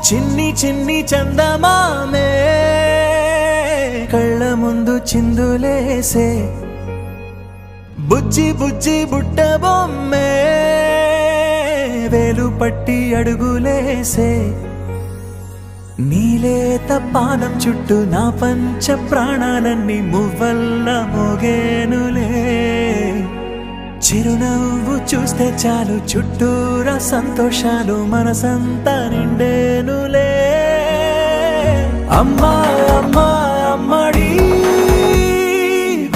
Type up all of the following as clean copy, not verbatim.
చిన్ని చిన్ని చందమామే కళ్ళ ముందు చిందులేసే బుజ్జి బుజ్జి బుట్ట బొమ్మే వేలు పట్టి అడుగులేసే నీలేత పానం చుట్టూ నా పంచ ప్రాణాలన్నీ మువ్వల్ల మోగేనులే చిరునవ్వు చూస్తే చాలు చుట్టూరా సంతోషాలు మనసంతా నిండేనులే అమ్మా అమ్మా అమ్మడి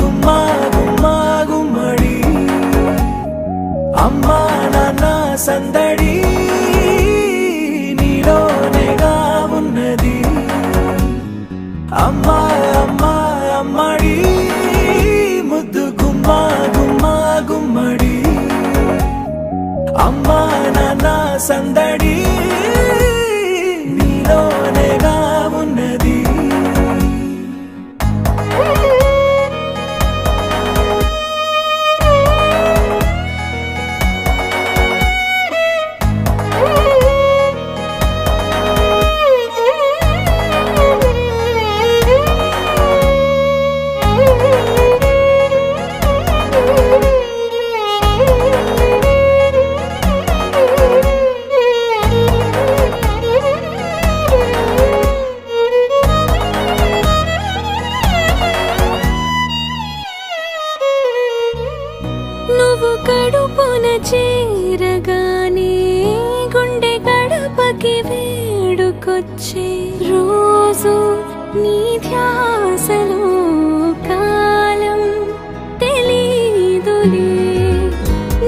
గుమ్మా గుమ్మా గుమ్మడి అమ్మా నాన్న సందడి నీలోనేగా ఉన్నది అమ్మా అమ్మా అమ్మడి ముద్దు గుమ్మా గుమ్మా గుమ్మడి అమ్మా నాన్న సందడి నీలోనేగా ఉన్నది నువ్వు కడుపున చేరగానే గుండె గడపకి వేడుకొచ్చే రోజు నీ ధ్యాసలో కాలం తెలీదులే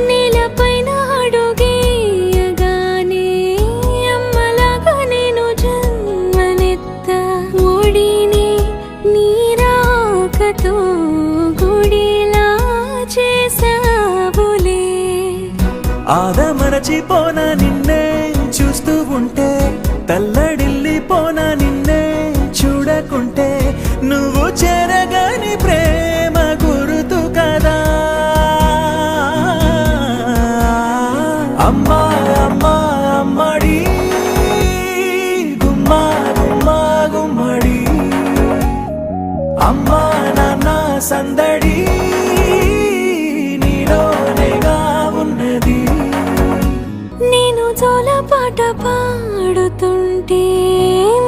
నేలపైన అడుగేయగానే అమ్మలాగా నేను జన్మనెత్త ఒడిని నీ రాకతో గుడిలా చేసావులే ఆదమరచిపోన నిన్నే చూస్తూ ఉంటే తల్లడిల్లిపోన నిన్నే చూడకుంటే నువ్వు చెరగని ప్రేమ గురుతు కదా అమ్మా అమ్మా అమ్మడి గుమ్మా గుమ్మా గుమ్మడి అమ్మా నాన్న సందడి నీలోనేగా ఉన్నది నేను జోలపాట పాడుతుంటే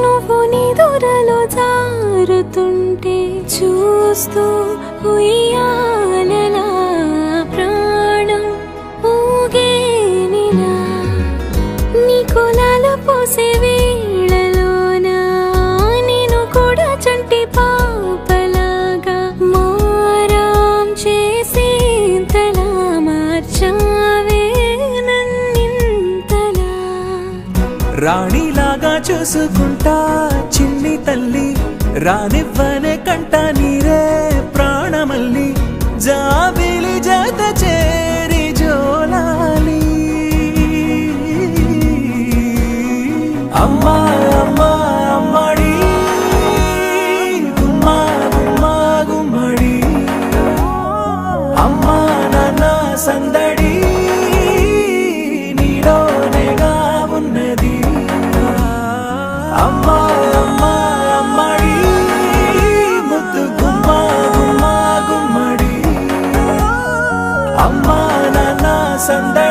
నువ్వు నీ దూరలో జారుతుంటే చూస్తూ ఉయ్యాలలా ప్రాణం ఊగేనిలా నీ కులాల పోసే వేళలోనా నేను కూడా చంటి పాపలాగా మారాం చేసేంతలా మార్చావే నన్నింతలా రాణిలాగా చూసుకుంటా చిన్ని తల్లి రానివ్వనే కంట నీరే ప్రాణమల్లి జాబిలి జత చేరి జోలాలి అమ్మా అమ్మా అమ్మడి గుమ్మా గుమ్మా గుమ్మడి అమ్మా నాన్న సందడి నీలోనేగా ఉన్నది అమ్మా అమ్మా అమ్మడి ముద్దు గుమ్మా గుమ్మా గుమ్మడి అమ్మా నాన్న సందడి